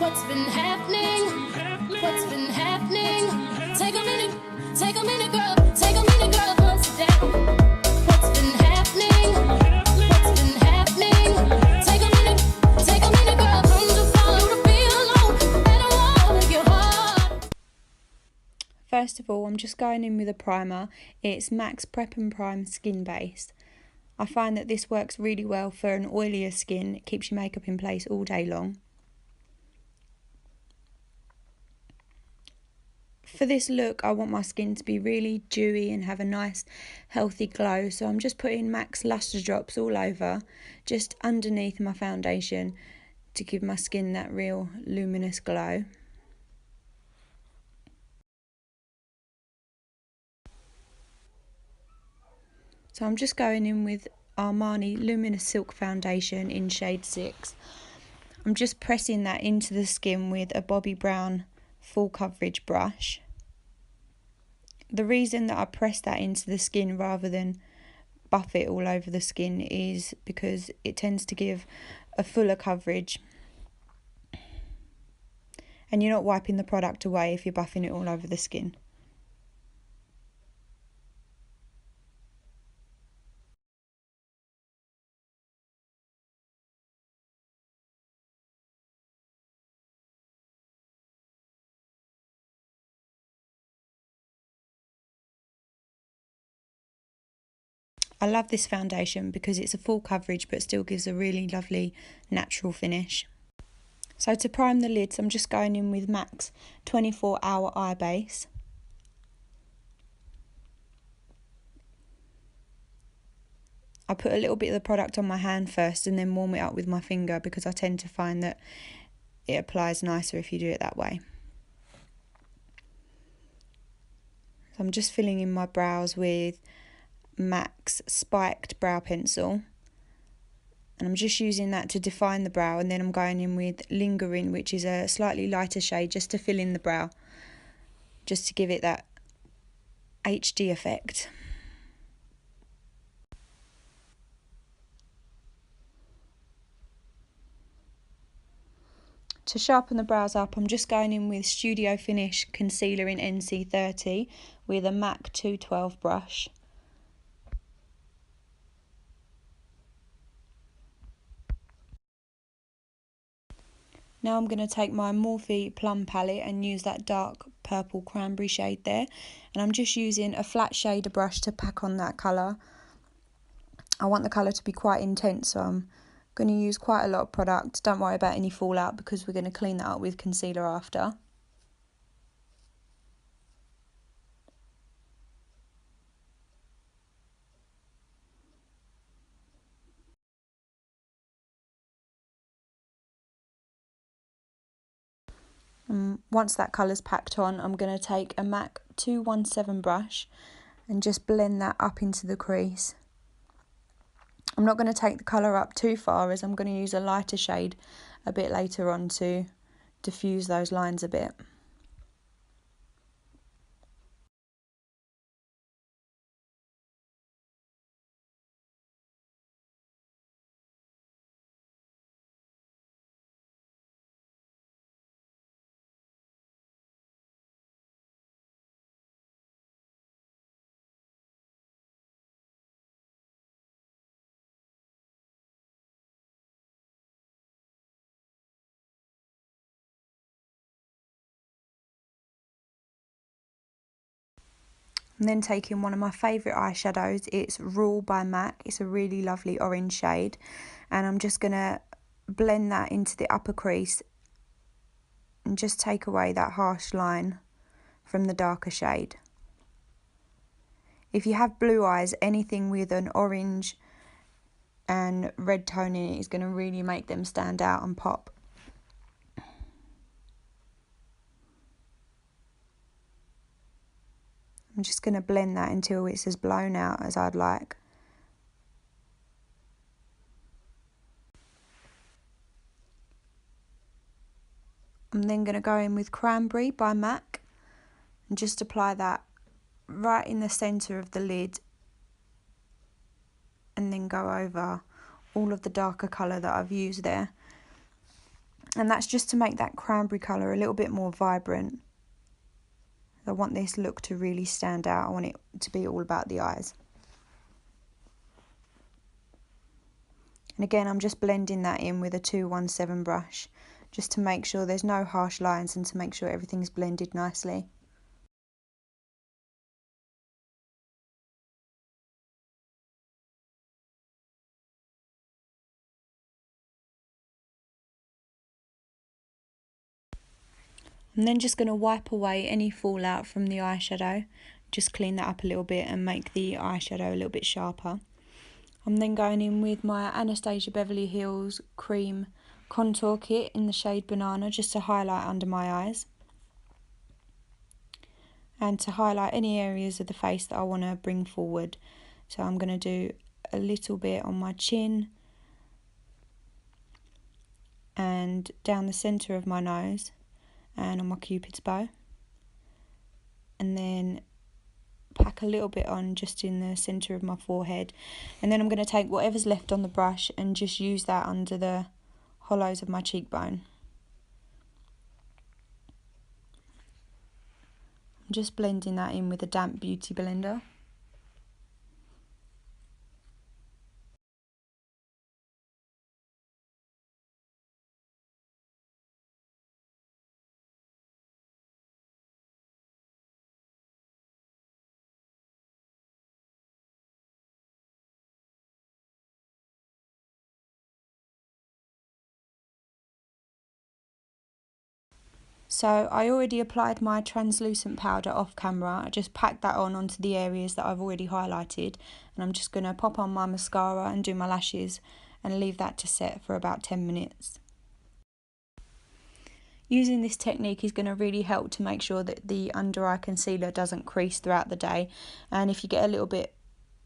What's been happening? What's been happening? Take a minute, girl. Take a minute, girl, and sit down. What's been happening? What's been happening? Take a minute, girl. Come to follow the feel, and I wanna get hard. First of all, I'm just going in with a primer. It's MAC's Prep and Prime Skin Base. I find that this works really well for an oilier skin. It keeps your makeup in place all day long. For this look, I want my skin to be really dewy and have a nice healthy glow, so I'm just putting MAC's Lustre Drops all over, just underneath my foundation, to give my skin that real luminous glow. So I'm just going in with Armani Luminous Silk Foundation in shade 6. I'm just pressing that into the skin with a Bobbi Brown full coverage brush. The reason that I press that into the skin rather than buff it all over the skin is because it tends to give a fuller coverage, and you're not wiping the product away if you're buffing it all over the skin. I love this foundation because it's a full coverage but still gives a really lovely natural finish. So to prime the lids, I'm just going in with MAC's 24-Hour Eye Base. I put a little bit of the product on my hand first and then warm it up with my finger because I tend to find that it applies nicer if you do it that way. So I'm just filling in my brows with MAC's Spiked Brow Pencil, and I'm just using that to define the brow, and then I'm going in with Lingering, which is a slightly lighter shade, just to fill in the brow, just to give it that HD effect. To sharpen the brows up, I'm just going in with Studio Finish Concealer in NC30 with a MAC 212 brush. Now I'm going to take my Morphe Plum palette and use that dark purple cranberry shade there. And I'm just using a flat shader brush to pack on that colour. I want the colour to be quite intense, so I'm going to use quite a lot of product. Don't worry about any fallout because we're going to clean that up with concealer after. Once that colour's packed on, I'm going to take a MAC 217 brush and just blend that up into the crease. I'm not going to take the colour up too far as I'm going to use a lighter shade a bit later on to diffuse those lines a bit. And then taking one of my favourite eyeshadows, it's Rule by MAC. It's a really lovely orange shade. And I'm just going to blend that into the upper crease and just take away that harsh line from the darker shade. If you have blue eyes, anything with an orange and red tone in it is going to really make them stand out and pop. I'm just going to blend that until it's as blown out as I'd like. I'm then going to go in with Cranberry by MAC and just apply that right in the centre of the lid, and then go over all of the darker colour that I've used there. And that's just to make that cranberry colour a little bit more vibrant. I want this look to really stand out. I want it to be all about the eyes. And again, I'm just blending that in with a 217 brush, just to make sure there's no harsh lines and to make sure everything's blended nicely. I'm then just going to wipe away any fallout from the eyeshadow, just clean that up a little bit and make the eyeshadow a little bit sharper. I'm then going in with my Anastasia Beverly Hills Cream Contour Kit in the shade Banana, just to highlight under my eyes. And to highlight any areas of the face that I want to bring forward. So I'm going to do a little bit on my chin and down the centre of my nose and on my cupid's bow, and then pack a little bit on just in the centre of my forehead, and then I'm going to take whatever's left on the brush and just use that under the hollows of my cheekbone. I'm just blending that in with a damp beauty blender. So I already applied my translucent powder off camera. I just packed that on onto the areas that I've already highlighted, and I'm just going to pop on my mascara and do my lashes and leave that to set for about 10 minutes. Using this technique is going to really help to make sure that the under eye concealer doesn't crease throughout the day, and if you get a little bit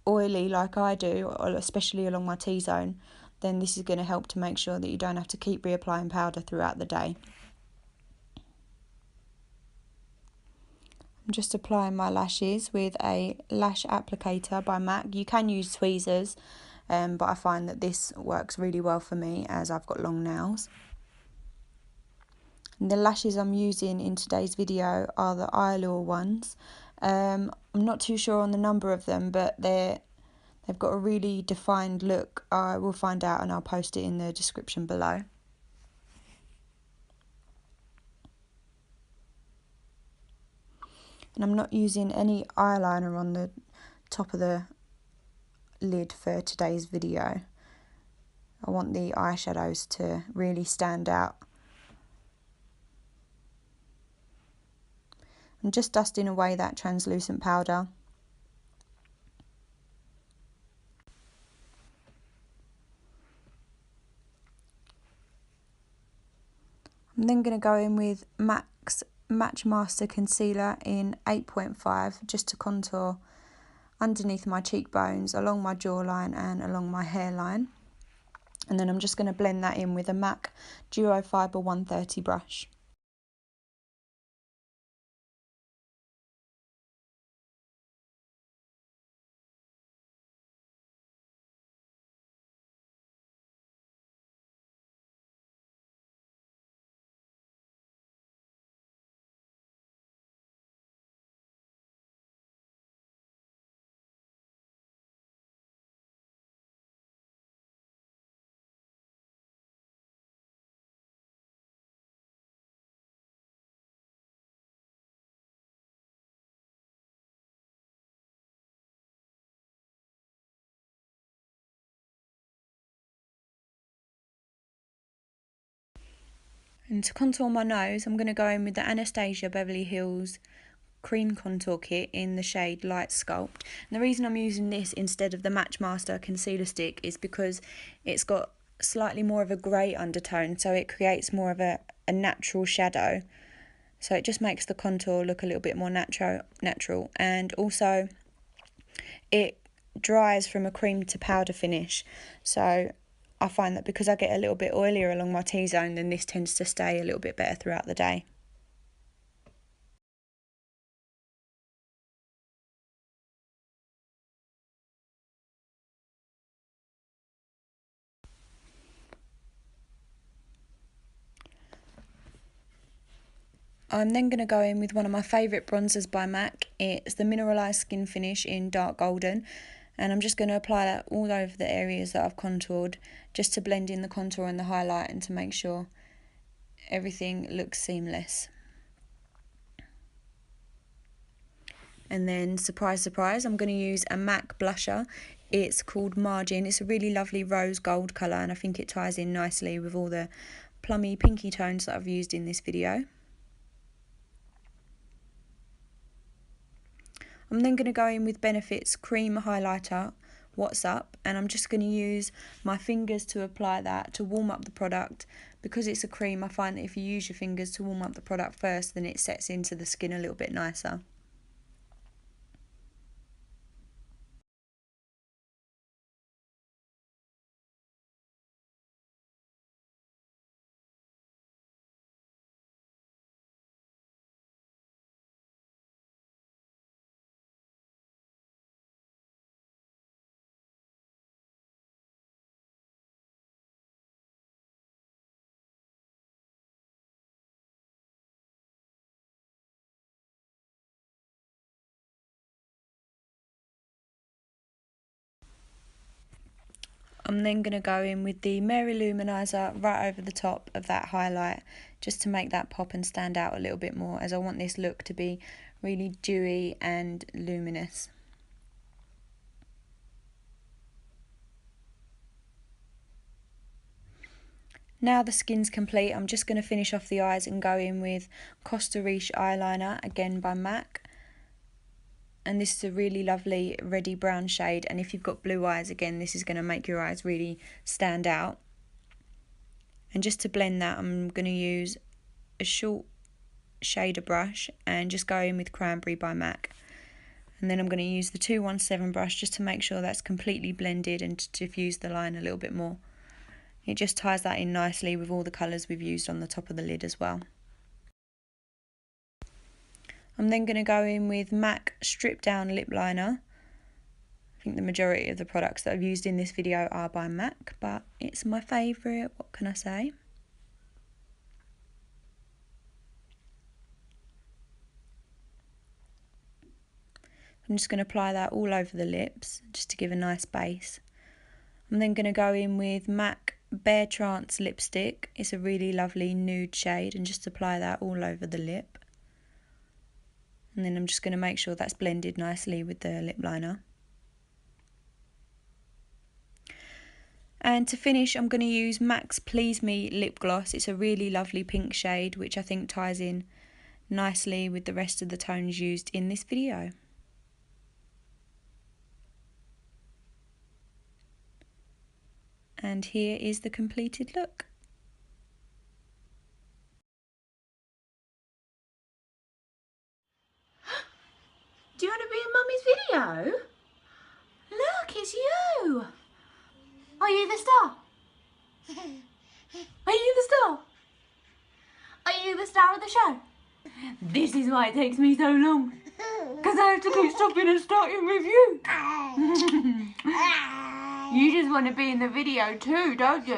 oily like I do, or especially along my T-zone, then this is going to help to make sure that you don't have to keep reapplying powder throughout the day. I'm just applying my lashes with a lash applicator by MAC. You can use tweezers, but I find that this works really well for me as I've got long nails. And the lashes I'm using in today's video are the Eyelure ones. I'm not too sure on the number of them, but they've got a really defined look. I will find out and I'll post it in the description below. And I'm not using any eyeliner on the top of the lid for today's video. I want the eyeshadows to really stand out. I'm just dusting away that translucent powder. I'm then going to go in with MAC's Matchmaster Concealer in 8.5 just to contour underneath my cheekbones, along my jawline and along my hairline. And then I'm just going to blend that in with a MAC Duo Fibre 130 brush. And to contour my nose, I'm going to go in with the Anastasia Beverly Hills Cream Contour Kit in the shade Light Sculpt. And the reason I'm using this instead of the Matchmaster Concealer Stick is because it's got slightly more of a grey undertone, so it creates more of a natural shadow. So it just makes the contour look a little bit more natural. And also it dries from a cream to powder finish. So I find that because I get a little bit oilier along my T-zone, then this tends to stay a little bit better throughout the day. I'm then going to go in with one of my favourite bronzers by MAC. It's the Mineralize Skinfinish in dark golden. And I'm just going to apply that all over the areas that I've contoured, just to blend in the contour and the highlight and to make sure everything looks seamless. And then, surprise, surprise, I'm going to use a MAC blusher. It's called Margin. It's a really lovely rose gold colour, and I think it ties in nicely with all the plummy pinky tones that I've used in this video. I'm then going to go in with Benefit's Cream Highlighter, Whatssup, and I'm just going to use my fingers to apply that to warm up the product. Because it's a cream, I find that if you use your fingers to warm up the product first, then it sets into the skin a little bit nicer. I'm then going to go in with the Mary Lou Manizer right over the top of that highlight, just to make that pop and stand out a little bit more, as I want this look to be really dewy and luminous. Now the skin's complete, I'm just going to finish off the eyes and go in with Costa Riche eyeliner, again by MAC. And this is a really lovely reddy brown shade, and if you've got blue eyes, again, this is going to make your eyes really stand out. And just to blend that, I'm going to use a short shader brush and just go in with Cranberry by MAC. And then I'm going to use the 217 brush just to make sure that's completely blended and to diffuse the line a little bit more. It just ties that in nicely with all the colours we've used on the top of the lid as well. I'm then going to go in with MAC Stripdown Lipliner. I think the majority of the products that I've used in this video are by MAC, but it's my favourite, what can I say? I'm just going to apply that all over the lips, just to give a nice base. I'm then going to go in with MAC Bare Trance lipstick. It's a really lovely nude shade, and just apply that all over the lip. And then I'm just going to make sure that's blended nicely with the lip liner. And to finish, I'm going to use MAC's Please Me lip gloss. It's a really lovely pink shade, which I think ties in nicely with the rest of the tones used in this video. And here is the completed look. Do you want to be in Mummy's video? Look, it's you! Are you the star? Are you the star? Are you the star of the show? This is why it takes me so long. Because I have to keep stopping and starting with you. You just want to be in the video too, don't you?